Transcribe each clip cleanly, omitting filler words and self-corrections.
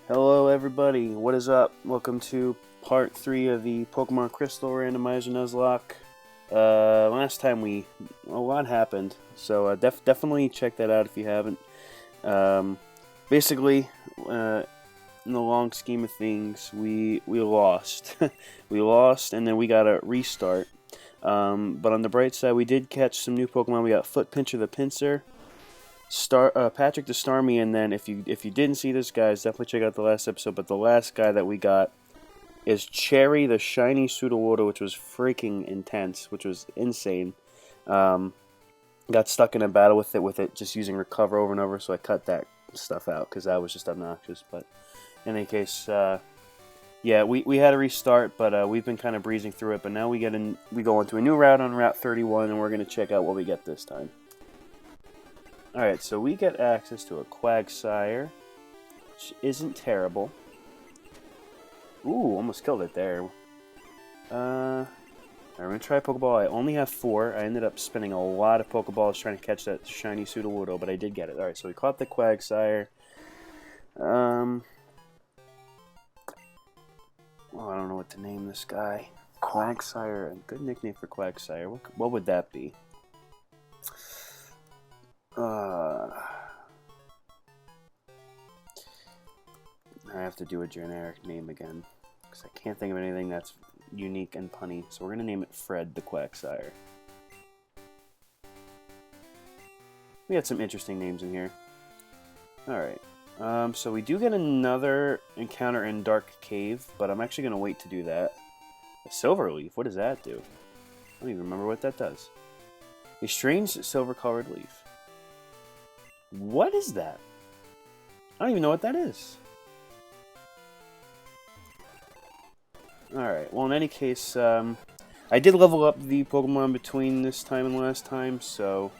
Hello everybody, what is up? Welcome to part 3 of the Pokemon Crystal Randomizer Nuzlocke. Last time a lot happened, so definitely check that out if you haven't. Basically, in the long scheme of things, we lost. We lost, and then we got a restart. But on the bright side, we did catch some new Pokemon. We got Foot Pincher the Pinsir, Patrick the Starmie, and then if you didn't see this, guys, definitely check out the last episode. But the last guy that we got is Cherry the Shiny Sudowoodo, which was freaking intense, which was insane. Got stuck in a battle with it just using Recover over and over, so I cut that stuff out because that was just obnoxious. But in any case, yeah, we had a restart, but we've been kind of breezing through it. But now we go into a new route on Route 31, and we're gonna check out what we get this time. Alright, so we get access to a Quagsire, which isn't terrible. Ooh, almost killed it there. I'm going to try Pokeball. I only have 4. I ended up spending a lot of Pokeballs trying to catch that shiny Sudowoodo, but I did get it. Alright, so we caught the Quagsire. Well, I don't know what to name this guy. Quagsire, a good nickname for Quagsire. What would that be? I have to do a generic name again, because I can't think of anything that's unique and punny, so we're going to name it Fred the Quagsire. We had some interesting names in here. Alright, so we do get another encounter in Dark Cave, but I'm actually going to wait to do that. A Silver Leaf, what does that do? I don't even remember what that does. A strange silver-colored leaf. What is that? I don't even know what that is. Alright, well in any case, I did level up the Pokemon between this time and last time, so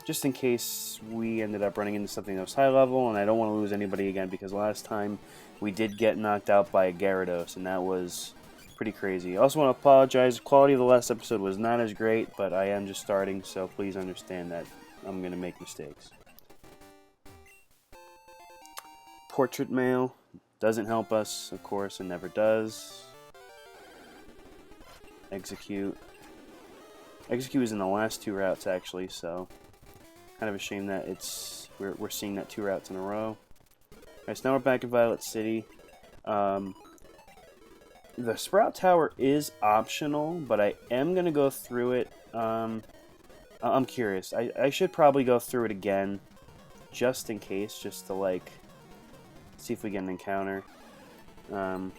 just in case we ended up running into something that was high level, and I don't want to lose anybody again, because last time we did get knocked out by a Gyarados, and that was pretty crazy. I also want to apologize, the quality of the last episode was not as great, but I am just starting, so please understand that I'm going to make mistakes. Portrait Mail doesn't help us, of course, and never does. Execute. Execute is in the last 2 routes, actually, so kind of a shame that we're seeing that 2 routes in a row. Alright, so now we're back in Violet City. The Sprout Tower is optional, but I am going to go through it. I'm curious. I should probably go through it again, just in case, just to, like, see if we get an encounter. And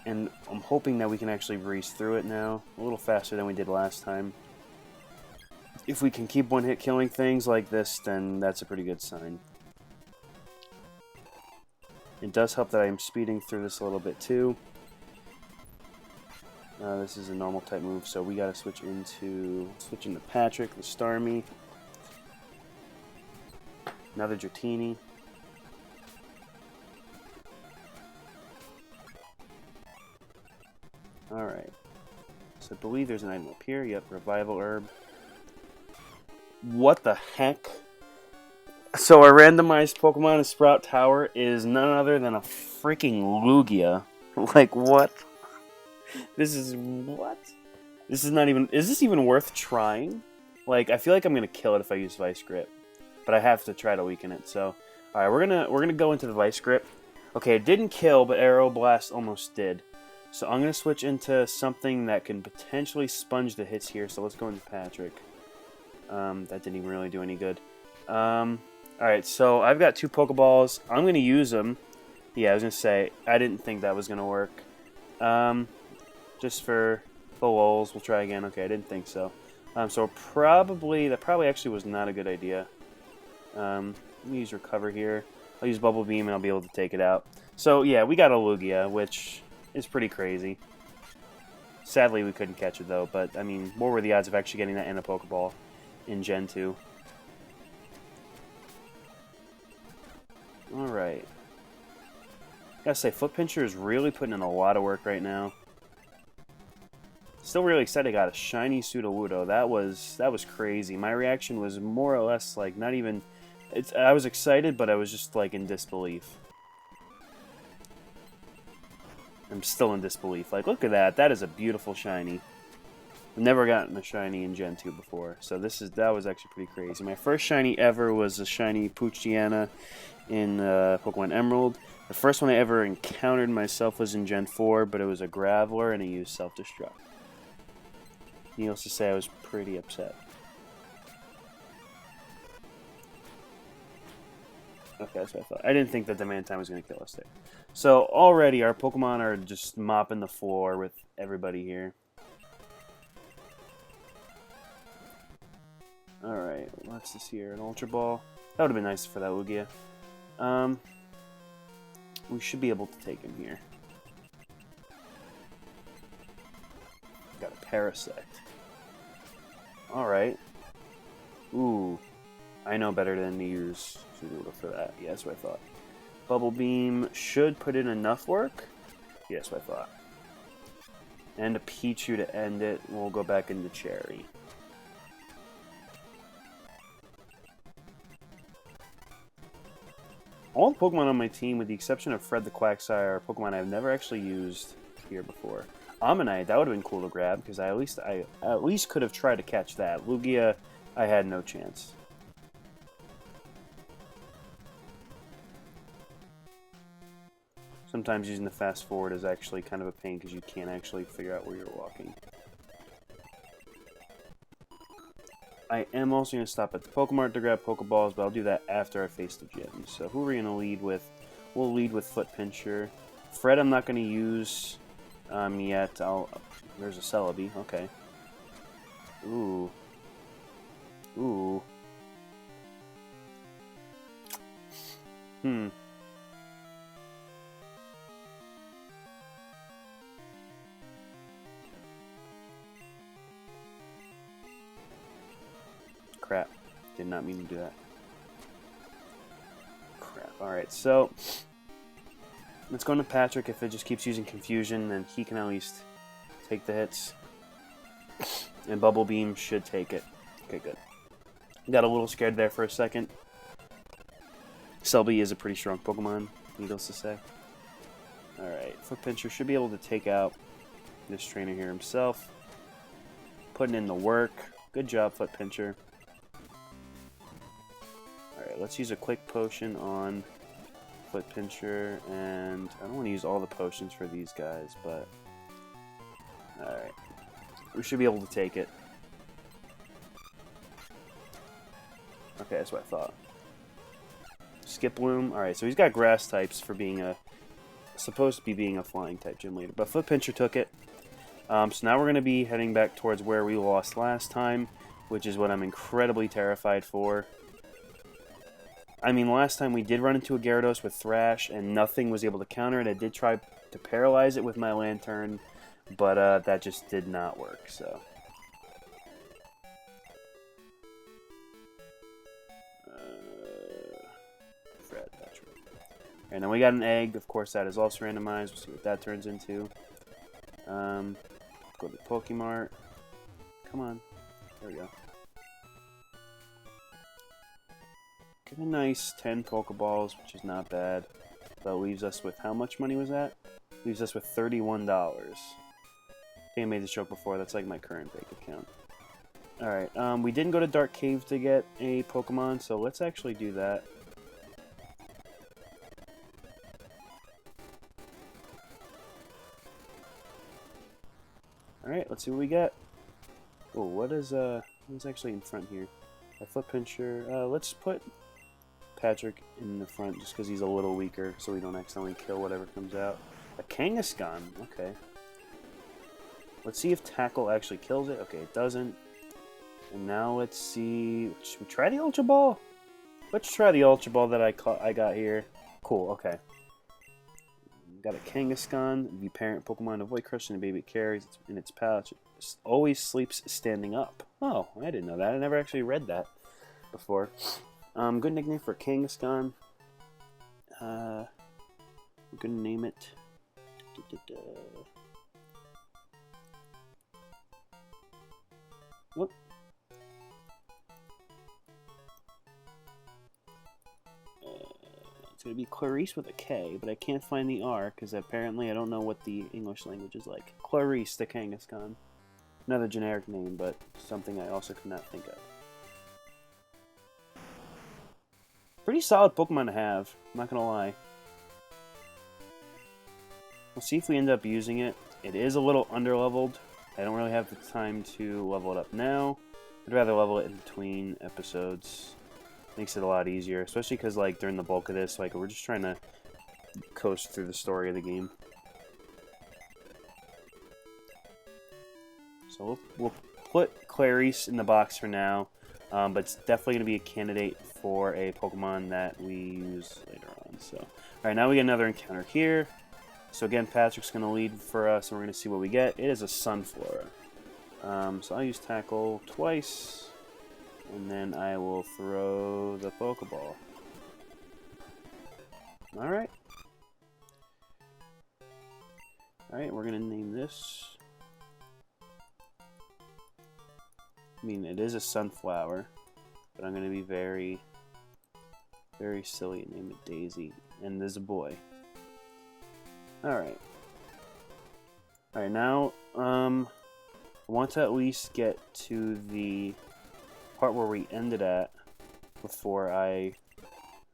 I'm hoping that we can actually breeze through it now, a little faster than we did last time. If we can keep one-hit killing things like this, then that's a pretty good sign. It does help that I am speeding through this a little bit too. This is a normal type move, so we gotta switch into Patrick, the Starmie. Another Dratini. Alright. So I believe there's an item up here. Yep, Revival Herb. What the heck? So our randomized Pokemon in Sprout Tower is none other than a freaking Lugia. Like, what? This is... what? This is not even... is this even worth trying? Like, I feel like I'm gonna kill it if I use Vice Grip. But I have to try to weaken it, so... Alright, we're gonna go into the Vice Grip. Okay, it didn't kill, but Aeroblast almost did. So I'm going to switch into something that can potentially sponge the hits here. So let's go into Patrick. That didn't even really do any good. Alright, so I've got 2 Pokeballs. I'm going to use them. Yeah, I was going to say, I didn't think that was going to work. Just for the lulz, we'll try again. Okay, I didn't think so. So that probably actually was not a good idea. Let me use Recover here. I'll use Bubble Beam and I'll be able to take it out. So yeah, we got a Lugia, which... it's pretty crazy. Sadly, we couldn't catch it, though. But, I mean, what were the odds of actually getting that in a Pokeball in Gen 2? Alright. Gotta say, Foot Pincher is really putting in a lot of work right now. Still really excited I got a shiny Sudowoodo. That was crazy. My reaction was more or less, like, not even I was excited, but I was just like in disbelief. I'm still in disbelief. Like, look at that. That is a beautiful shiny. I've never gotten a shiny in Gen 2 before, so that was actually pretty crazy. My first shiny ever was a shiny Poochyena in Pokemon Emerald. The first one I ever encountered myself was in Gen 4, but it was a Graveler, and it used Self-Destruct. Needless to say, I was pretty upset. Okay, that's what I thought. I didn't think that the Mantine was going to kill us there. So, already, our Pokemon are just mopping the floor with everybody here. Alright, what's this here? An Ultra Ball? That would have been nice for that Lugia. We should be able to take him here. Got a Parasect. Alright. Ooh. I know better than to use Sudowoodo for that. Yeah, that's what I thought. Bubble Beam should put in enough work. Yeah, that's what I thought. And a Pichu to end it. We'll go back into Cherry. All the Pokemon on my team, with the exception of Fred the Quagsire, are Pokemon I've never actually used here before. Ammonite, that would have been cool to grab, because I at least could have tried to catch that. Lugia, I had no chance. Sometimes using the fast forward is actually kind of a pain, because you can't actually figure out where you're walking. I am also going to stop at the Pokemart to grab Pokeballs, but I'll do that after I face the gym. So who are we going to lead with? We'll lead with Foot Pincher. Fred I'm not going to use yet. There's a Celebi. Okay. Ooh. Ooh. Crap. Did not mean to do that. Crap. Alright, so let's go into Patrick. If it just keeps using Confusion, then he can at least take the hits. And Bubble Beam should take it. Okay, good. Got a little scared there for a second. Celebi is a pretty strong Pokemon, needless to say. Alright, Foot Pincher should be able to take out this trainer here himself. Putting in the work. Good job, Foot Pincher. Alright, let's use a quick potion on Foot Pincher, and I don't want to use all the potions for these guys, but alright. We should be able to take it. Okay, that's what I thought. Skip Bloom. Alright, so he's got grass types for being supposed to be being a flying type gym leader, but Foot Pincher took it. So now we're going to be heading back towards where we lost last time, which is what I'm incredibly terrified for. I mean, last time we did run into a Gyarados with Thrash, and nothing was able to counter it. I did try to paralyze it with my Lantern, but that just did not work, so. Fred, that's right. And then we got an egg. Of course, that is also randomized. We'll see what that turns into. Go to Pokemart. Come on. There we go. Get a nice 10 Pokeballs, which is not bad. That leaves us with, how much money was that? Leaves us with $31. I think I made this joke before. That's like my current bank account. Alright, we didn't go to Dark Cave to get a Pokemon, so let's actually do that. Alright, let's see what we get. Oh, what's actually in front here? A Foot Pincher. Let's put Patrick in the front just because he's a little weaker, so we don't accidentally kill whatever comes out. A Kangaskhan. Okay. Let's see if Tackle actually kills it. Okay, it doesn't. And now let's see. Should we try the Ultra Ball? Let's try the Ultra Ball that I got here. Cool. Okay. Got a Kangaskhan, the parent Pokemon of Void Crush, and the baby it carries in its pouch. It always sleeps standing up. Oh, I didn't know that. I never actually read that before. Good nickname for Kangaskhan. We're gonna name it. Whoop. It's going to be Clarice with a K, but I can't find the R because apparently I don't know what the English language is like. Clarice the Kangaskhan. Another generic name, but something I also could not think of. Pretty solid Pokemon to have, I'm not going to lie. We'll see if we end up using it. It is a little underleveled. I don't really have the time to level it up now. I'd rather level it in between episodes. Makes it a lot easier, especially because like during the bulk of this, like we're just trying to coast through the story of the game. So we'll put Clarice in the box for now, but it's definitely going to be a candidate for a Pokemon that we use later on. So, all right, now we get another encounter here. So again, Patrick's going to lead for us, and we're going to see what we get. It is a Sunflora. So I'll use Tackle twice. And then I will throw the Pokeball. Alright. Alright, we're going to name this. I mean, it is a sunflower. But I'm going to be very, very silly and name it Daisy. And there's a boy. Alright. Alright, now, I want to at least get to the part where we ended at before I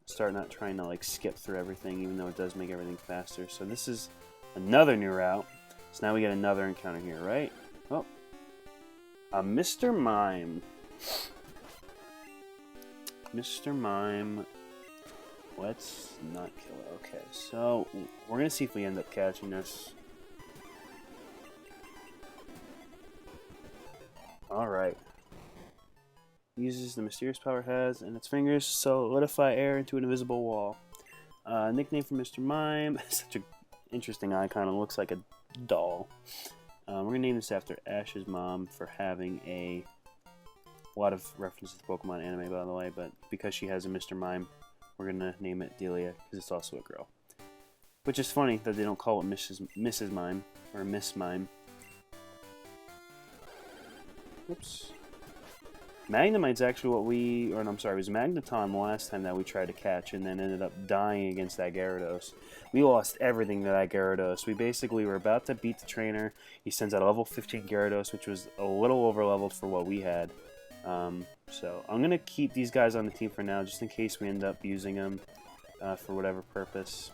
start not trying to like skip through everything, even though it does make everything faster. So this is another new route. So now we get another encounter here, right? Oh, a Mr. Mime. Mr. Mime. Let's not kill it. Okay, so we're gonna see if we end up catching this. All right. Uses the mysterious power it has in its fingers to solidify air into an invisible wall. Nickname for Mr. Mime. Such an interesting icon. It looks like a doll. We're going to name this after Ash's mom for having a lot of references to Pokemon anime, by the way, but because she has a Mr. Mime, we're going to name it Delia because it's also a girl. Which is funny that they don't call it Mrs. Mime or Miss Mime. Oops. Magnemite's actually what it was Magneton the last time that we tried to catch and then ended up dying against that Gyarados. We lost everything to that Gyarados. We basically were about to beat the trainer. He sends out a level 15 Gyarados, which was a little over-leveled for what we had. So I'm going to keep these guys on the team for now, just in case we end up using them for whatever purpose.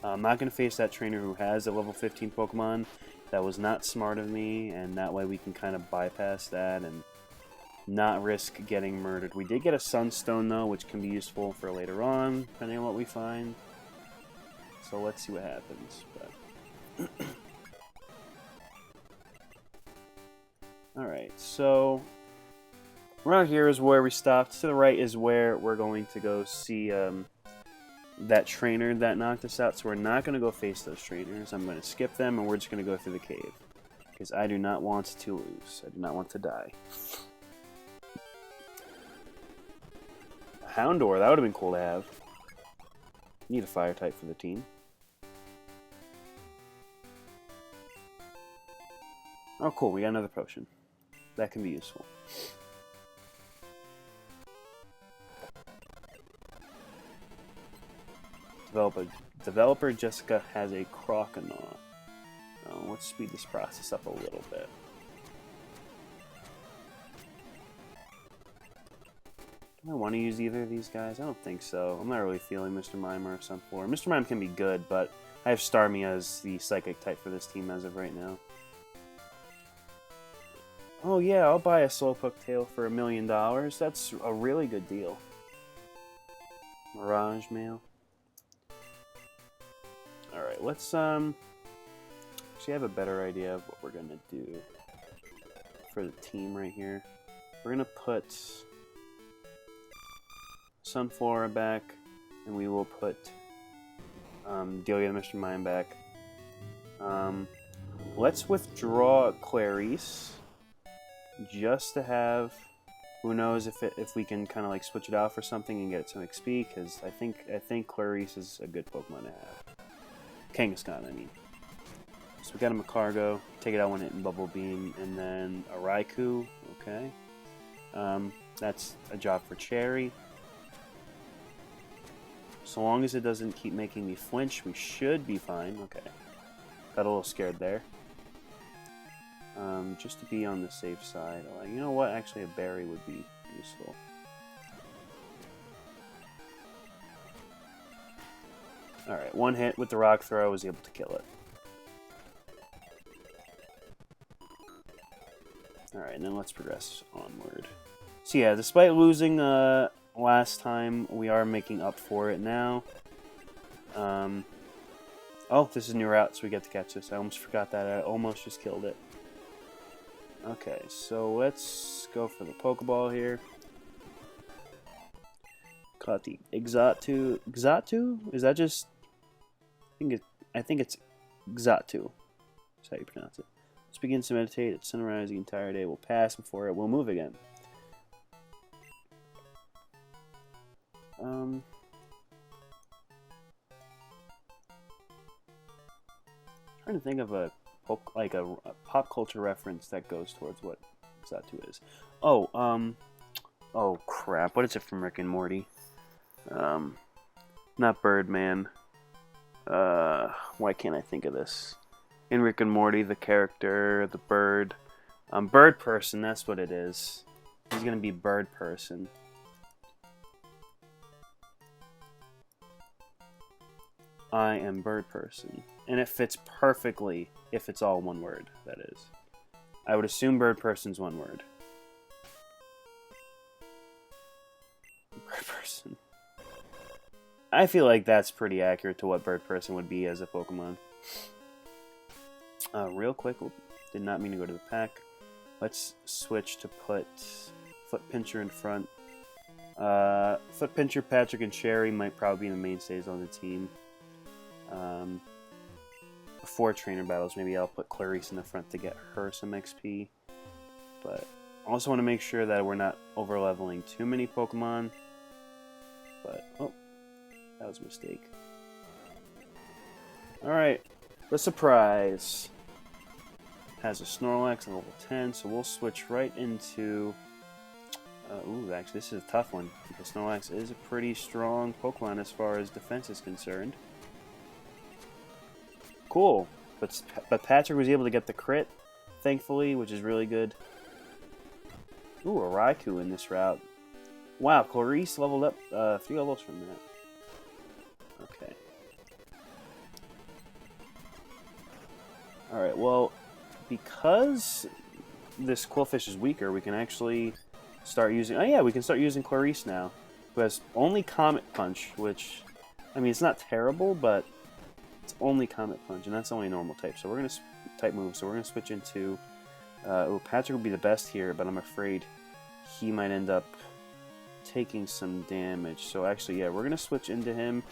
I'm not going to face that trainer who has a level 15 Pokemon. That was not smart of me, and that way we can kind of bypass that and not risk getting murdered. We did get a Sunstone, though, which can be useful for later on, depending on what we find. So let's see what happens. But alright, so around here is where we stopped. To the right is where we're going to go see that trainer that knocked us out. So we're not going to go face those trainers. I'm going to skip them, and we're just going to go through the cave. Because I do not want to lose. I do not want to die. Houndour, that would have been cool to have. Need a fire type for the team. Oh, cool, we got another potion. That can be useful. Developer Jessica has a Croconaw. Let's speed this process up a little bit. Do I want to use either of these guys? I don't think so. I'm not really feeling Mr. Mime or Sunflora. Mr. Mime can be good, but I have Starmie as the Psychic type for this team as of right now. Oh yeah, I'll buy a Slowpoke Tail for $1 million. That's a really good deal. Mirage Mail. Alright, let's actually have a better idea of what we're gonna do for the team right here. We're gonna put Sunflora back, and we will put Delia and Mr. Mime back. Let's withdraw Clarice, just to have, who knows if we can kind of like switch it out for something and get some XP, because I think Clarice is a good Pokemon to have. Kangaskhan, I mean. So we got him a Cargo, take it out when hitting Bubble Beam, and then a Raikou, okay. That's a job for Cherry. So long as it doesn't keep making me flinch, we should be fine. Okay. Got a little scared there. Just to be on the safe side. You know what? Actually, a berry would be useful. Alright, one hit with the rock throw was able to kill it. Alright, and then let's progress onward. So yeah, despite losing last time, we are making up for it now. Oh, this is a new route, so we get to catch this. I almost forgot that. I almost just killed it. Okay, so let's go for the Pokeball here. Caught the Xatu. Xatu? Is that just... I think it's Xatu. That's how you pronounce it. Let's begin to meditate. At sunrise, the entire day will pass before it will move again. Trying to think of a pop culture reference that goes towards what Xatu is. Oh, oh crap! What is it from Rick and Morty? Not Birdman. Why can't I think of this? In Rick and Morty, the character, the bird, Bird Person. That's what it is. He's gonna be Bird Person. I am Bird Person. And it fits perfectly if it's all one word, that is. I would assume Bird Person's one word. Bird Person. I feel like that's pretty accurate to what Bird Person would be as a Pokemon. Real quick, did not mean to go to the pack. Let's switch to put Foot Pincher in front. Foot Pincher, Patrick, and Sherry might probably be the mainstays on the team. Before trainer battles, maybe I'll put Clarice in the front to get her some XP. But I also want to make sure that we're not over-leveling too many Pokemon. But, oh, that was a mistake. Alright, the surprise has a Snorlax on level 10, so we'll switch right into... ooh, actually, this is a tough one, because Snorlax is a pretty strong Pokemon as far as defense is concerned. Cool, but Patrick was able to get the crit, thankfully, which is really good. Ooh, a Raikou in this route. Wow, Clarice leveled up 3 levels from that. Okay. Alright, well, because this Quillfish is weaker, we can actually start using... Oh yeah, we can start using Clarice now, who has only Comet Punch, which, I mean, it's not terrible, but it's only Comet Punch, and that's only a normal type. So we're going to type move. So we're going to switch into... oh, Patrick would be the best here, but I'm afraid he might end up taking some damage. So actually, yeah, we're going to switch into him.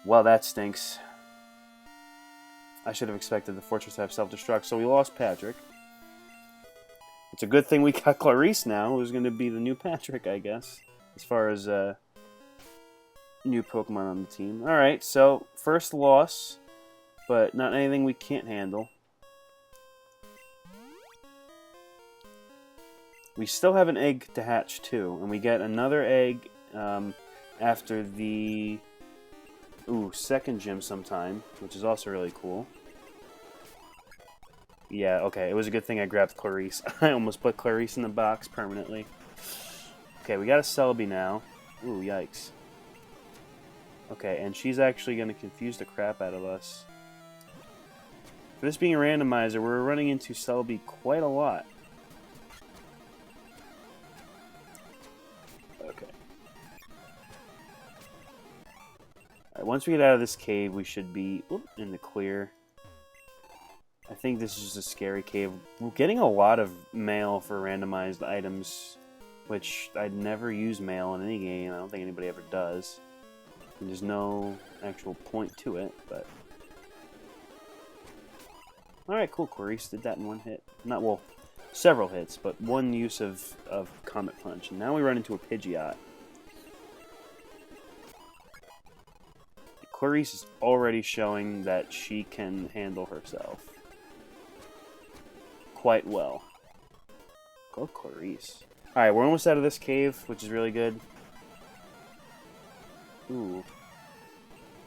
Well, that stinks. I should have expected the Fortress to have self-destruct, so we lost Patrick. It's a good thing we got Clarice now, who's going to be the new Patrick, I guess, as far as new Pokemon on the team. Alright, so first loss, but not anything we can't handle. We still have an egg to hatch, too, and we get another egg after the second gym sometime, which is also really cool. Yeah, okay, it was a good thing I grabbed Clarice. I almost put Clarice in the box permanently. Okay, we got a Celebi now. Ooh, yikes. Okay, and she's actually going to confuse the crap out of us. For this being a randomizer, we're running into Celebi quite a lot. Okay. Alright, once we get out of this cave, we should be in the clear. I think this is just a scary cave. We're getting a lot of mail for randomized items, which I'd never use mail in any game. I don't think anybody ever does. And there's no actual point to it, but... Alright, cool. Clarice did that in one hit. Not, well, several hits, but one use of Comet Punch. And now we run into a Pidgeot. Clarice is already showing that she can handle herself quite well. Go Clarice. Alright, we're almost out of this cave, which is really good. Ooh.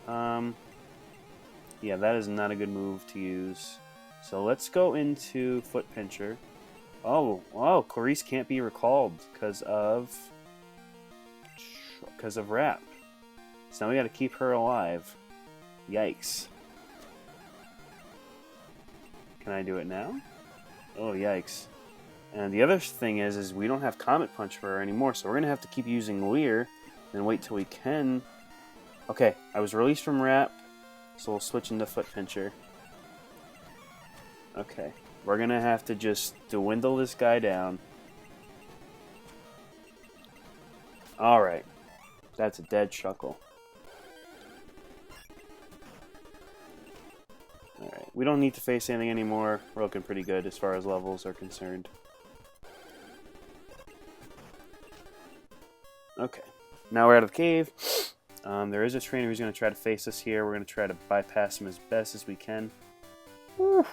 Yeah, that is not a good move to use. So let's go into Foot Pincher. Oh, Clarice can't be recalled because of Rap. So now we got to keep her alive. Yikes. Can I do it now? Oh, yikes. And the other thing is we don't have Comet Punch for her anymore, so we're going to have to keep using Leer and wait till we can. Okay, I was released from Rap, so we'll switch into Foot Pincher. Okay, we're going to have to just dwindle this guy down. Alright, that's a dead Shuckle. Alright, we don't need to face anything anymore. We're looking pretty good as far as levels are concerned. Okay, now we're out of the cave. There is a trainer who's going to try to face us here. We're going to try to bypass him as best as we can. Whew.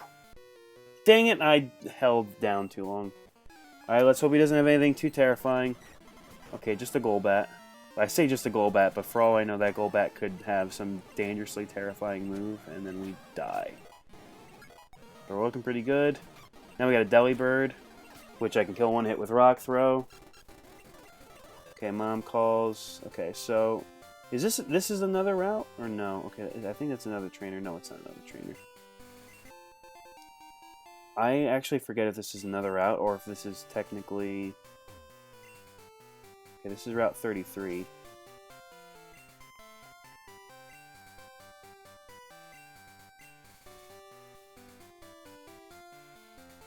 Dang it, I held down too long. Alright, let's hope he doesn't have anything too terrifying. Okay, just a Golbat. I say just a Golbat, but for all I know, that Golbat could have some dangerously terrifying move, and then we die. But we're looking pretty good. Now we got a Delibird, which I can kill one hit with Rock Throw. Okay, Mom calls. Okay, so is this is another route or no? Okay, I think that's another trainer. No, it's not another trainer. I actually forget if this is another route or if this is technically. Okay, this is Route 33.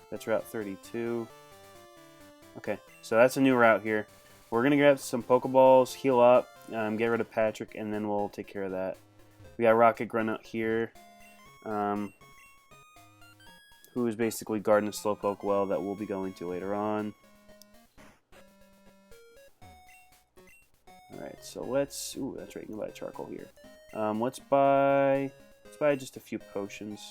That's Route 32. Okay, so that's a new route here. We're going to grab some Pokeballs, heal up, get rid of Patrick, and then we'll take care of that. We got Rocket Grunt out here, who is basically guarding the Slowpoke well that we'll be going to later on. Alright, so let's... Ooh, that's right, you can buy a charcoal here. Let's buy just a few potions.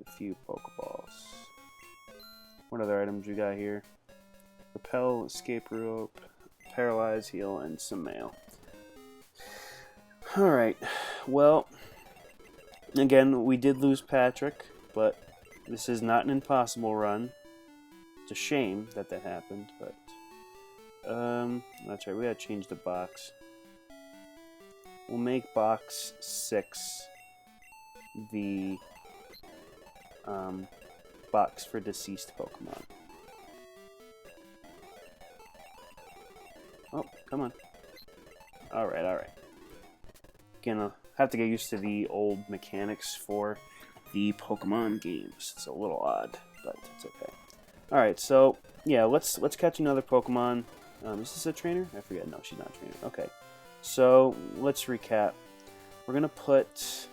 A few Pokeballs. What other items we got here? Repel, Escape Rope, Paralyze, Heal, and some mail. Alright, well, again, we did lose Patrick, but this is not an impossible run. It's a shame that happened, but... that's right, we gotta change the box. We'll make box 6 the box for deceased Pokemon. Oh, come on. Alright. Gonna have to get used to the old mechanics for the Pokemon games. It's a little odd, but it's okay. Alright, so, yeah, let's catch another Pokemon. Is this a trainer? I forget. No, she's not a trainer. Okay. So, let's recap. We're going to put...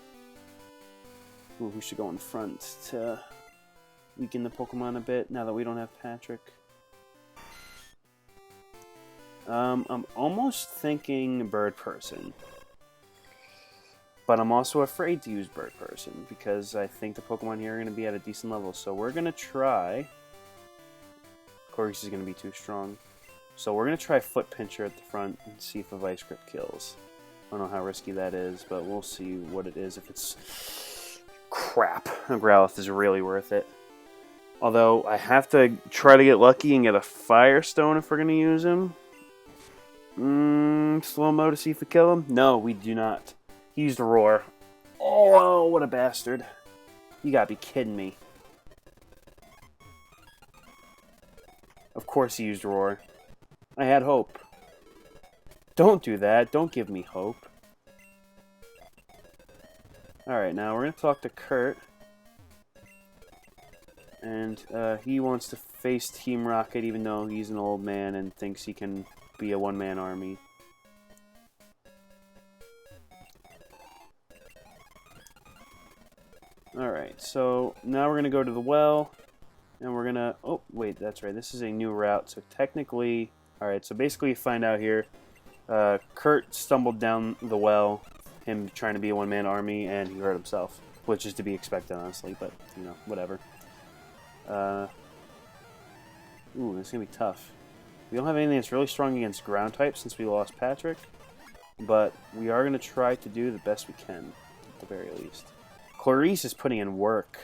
Ooh, who should go in front to weaken the Pokemon a bit now that we don't have Patrick? I'm almost thinking Bird Person. But I'm also afraid to use Bird Person because I think the Pokemon here are going to be at a decent level. So we're going to try... Corus is going to be too strong. So we're going to try Foot Pincher at the front and see if a Vice Grip kills. I don't know how risky that is, but we'll see what it is. If it's crap, a Growlithe is really worth it. Although, I have to try to get lucky and get a Firestone if we're going to use him. Slow-mo to see if we kill him? No, we do not. He used a Roar. Oh, what a bastard. You gotta be kidding me. Of course he used Roar. I had hope. Don't do that. Don't give me hope. Alright, now we're going to talk to Kurt. And he wants to face Team Rocket even though he's an old man and thinks he can be a one-man army. Alright, so now we're going to go to the well. And we're going to... Oh, wait, that's right. This is a new route. So technically... Alright, so basically you find out here, Kurt stumbled down the well, him trying to be a one-man army, and he hurt himself. Which is to be expected, honestly, but, you know, whatever. Ooh, it's going to be tough. We don't have anything that's really strong against ground types since we lost Patrick, but we are going to try to do the best we can, at the very least. Clarice is putting in work.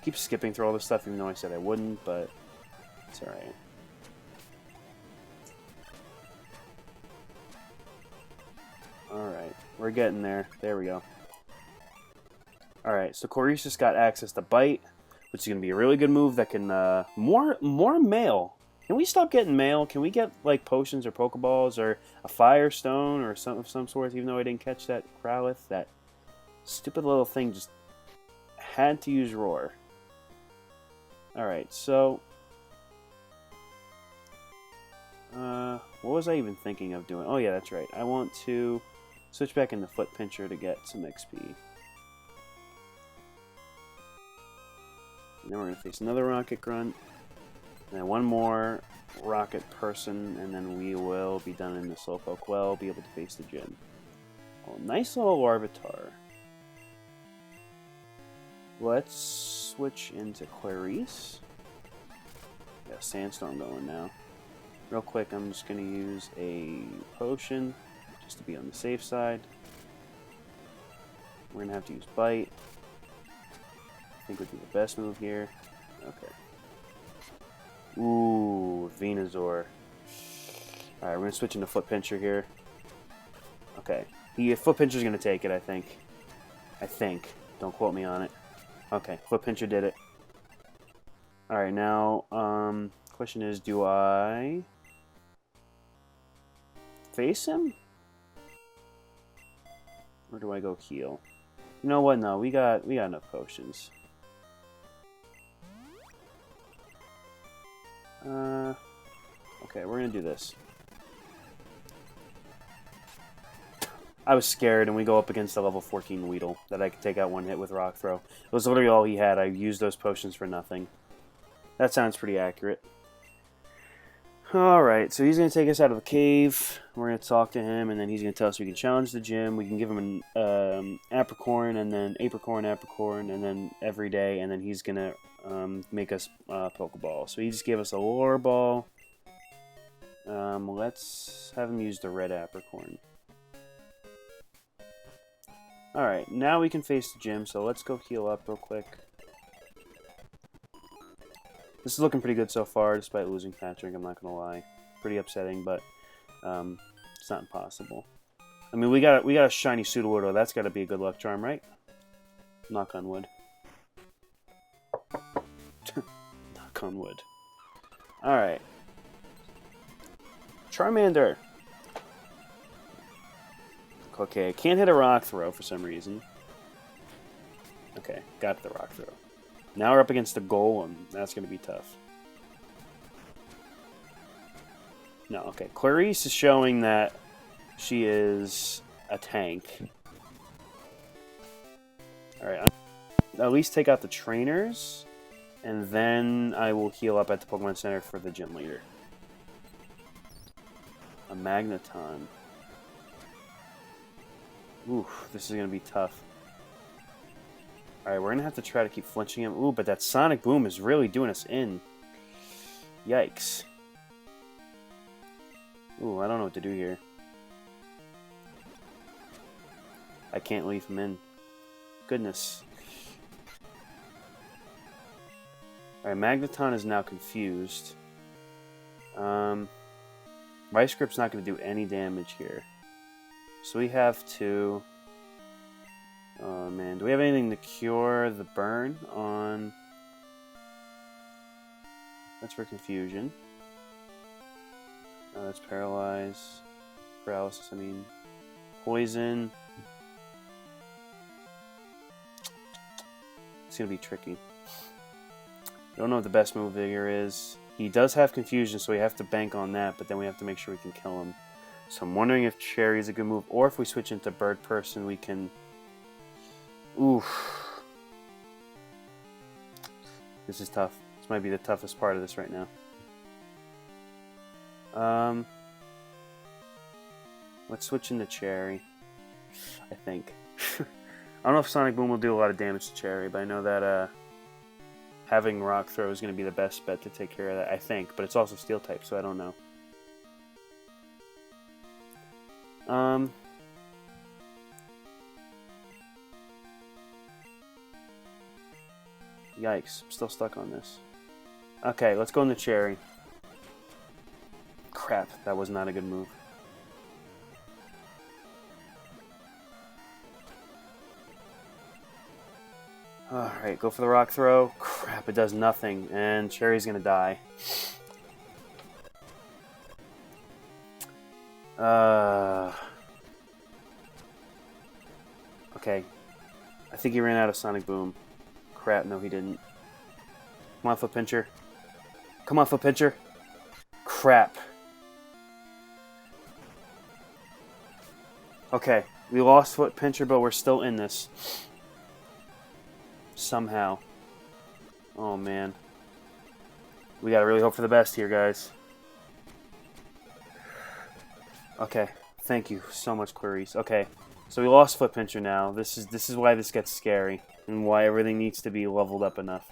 Keep skipping through all this stuff, even though I said I wouldn't, but it's alright. Alright, we're getting there. There we go. Alright, so Clarice just got access to Bite, which is going to be a really good move that can, more mail. Can we stop getting mail? Can we get, like, potions or Pokeballs or a Firestone or something of some sort, even though I didn't catch that Growlithe? That stupid little thing just had to use Roar. Alright, so... what was I even thinking of doing? Oh yeah, that's right. I want to switch back into Foot Pincher to get some XP. And then we're going to face another Rocket Grunt. And then one more Rocket Person, and then we will be done in the Slowpoke Well, be able to face the gym. Oh, nice little Larvitar. Let's switch into Clarice. Got Sandstorm going now. Real quick, I'm just going to use a potion just to be on the safe side. We're going to have to use Bite. I think would be the best move here. Okay. Ooh, Venusaur. Alright, we're going to switch into Foot Pincher here. Okay. The Foot Pincher's going to take it, I think. Don't quote me on it. Okay, Foot Pincher did it. Alright, now, question is, do I face him? Or do I go heal? You know what? No, we got enough potions. Okay, we're gonna do this. I was scared, and we go up against a level 14 Weedle that I could take out one hit with Rock Throw. It was literally all he had. I used those potions for nothing. That sounds pretty accurate. Alright, so he's going to take us out of the cave. We're going to talk to him, and then he's going to tell us we can challenge the gym. We can give him an Apricorn, and then Apricorn, and then every day, and then he's going to make us Pokeball. So he just gave us a Lure Ball. Let's have him use the red Apricorn. Alright, now we can face the gym, so let's go heal up real quick. This is looking pretty good so far, despite losing Patrick, I'm not gonna lie. Pretty upsetting, but it's not impossible. I mean, we got a shiny Sudowoodo. That's got to be a good luck charm, right? Knock on wood. Knock on wood. Alright. Charmander. Okay, I can't hit a Rock Throw for some reason. Okay, got the Rock Throw. Now we're up against the Golem. That's going to be tough. No, okay. Clarice is showing that she is a tank. Alright, I'll at least take out the trainers, and then I will heal up at the Pokemon Center for the gym leader. A Magneton. Oof, this is going to be tough. Alright, we're going to have to try to keep flinching him. Ooh, but that Sonic Boom is really doing us in. Yikes. Ooh, I don't know what to do here. I can't leave him in. Goodness. Alright, Magneton is now confused. Vice Grip's not going to do any damage here. So we have to... Oh man, do we have anything to cure the burn on... That's for confusion. That's paralyze. Paralysis, I mean. Poison. It's gonna be tricky. I don't know what the best move here is. He does have confusion, so we have to bank on that, but then we have to make sure we can kill him. So I'm wondering if Cherry is a good move, or if we switch into Bird Person, we can... Oof. This is tough. This might be the toughest part of this right now. Let's switch into Cherry, I think. I don't know if Sonic Boom will do a lot of damage to Cherry, but I know that having Rock Throw is going to be the best bet to take care of that, I think. But it's also Steel type, so I don't know. Yikes, I'm still stuck on this. Okay, let's go in the Cherry. Crap, that was not a good move. Alright, go for the Rock Throw. Crap, it does nothing, and Cherry's gonna die. Okay. I think he ran out of Sonic Boom. Crap, no he didn't. Come on, Foot Pincher. Come on, Foot Pincher. Crap. Okay, we lost Foot Pincher, but we're still in this. Somehow. Oh, man. We gotta really hope for the best here, guys. Okay, thank you so much, Clarice. Okay, so we lost Foot Pincher now. This is why this gets scary, and why everything needs to be leveled up enough.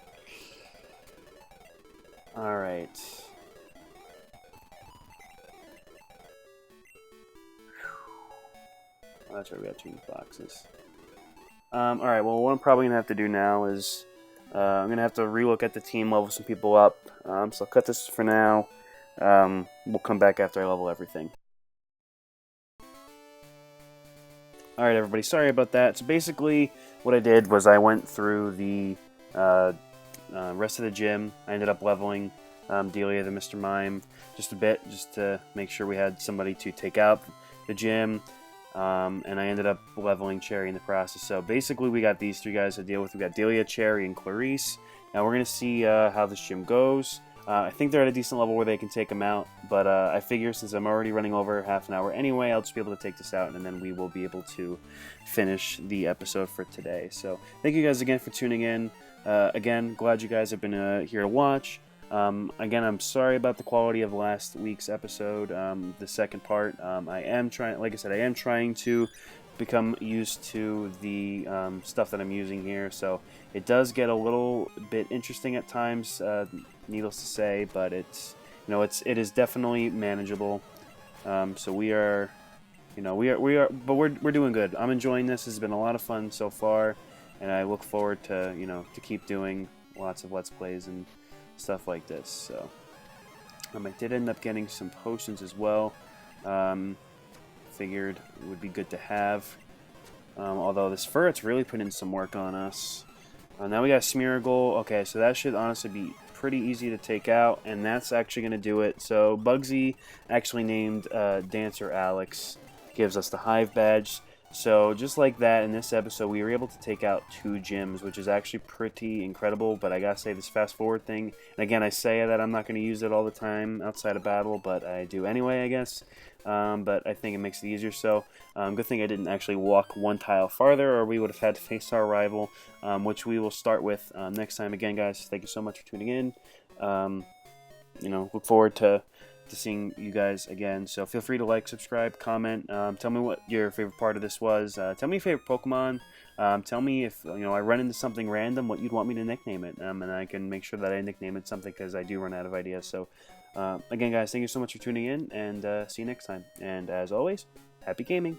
Alright. Oh, that's right, we got 2 boxes. Alright, well, what I'm probably going to have to do now is I'm going to have to relook at the team, level some people up. So I'll cut this for now. We'll come back after I level everything. Alright, everybody, sorry about that. So basically, what I did was I went through the rest of the gym. I ended up leveling Delia the Mr. Mime just a bit, just to make sure we had somebody to take out the gym. And I ended up leveling Cherry in the process. So basically, we got these 3 guys to deal with. We got Delia, Cherry, and Clarice. Now we're going to see how this gym goes. I think they're at a decent level where they can take them out, but I figure since I'm already running over half an hour anyway, I'll just be able to take this out, and then we will be able to finish the episode for today. So thank you guys again for tuning in. Again, glad you guys have been here to watch. Again, I'm sorry about the quality of last week's episode, the second part. I am trying, like I said, I am trying to become used to the stuff that I'm using here, so it does get a little bit interesting at times, needless to say, but it's, you know, it is definitely manageable. So we are, you know, but we're doing good. I'm enjoying this. It's been a lot of fun so far, and I look forward to, you know, to keep doing lots of Let's Plays and stuff like this. So I did end up getting some potions as well. Figured it would be good to have. Although this ferret's really put in some work on us. Now we got Smeargle. Okay, so that should honestly be pretty easy to take out, and that's actually going to do it. So Bugsy, actually named Dancer Alex, gives us the Hive badge. So just like that, in this episode, we were able to take out 2 gyms, which is actually pretty incredible. But I gotta say, this fast forward thing, and again, I say that I'm not going to use it all the time outside of battle, but I do anyway, I guess. But I think it makes it easier. So good thing I didn't actually walk 1 tile farther, or we would have had to face our rival, which we will start with next time. Again, guys, thank you so much for tuning in. You know, look forward to seeing you guys again. So feel free to like, subscribe, comment. Tell me what your favorite part of this was. Tell me your favorite Pokemon. Tell me if, you know, I run into something random, what you'd want me to nickname it, and I can make sure that I nickname it something, because I do run out of ideas. So again, guys, thank you so much for tuning in, and see you next time. And as always, happy gaming.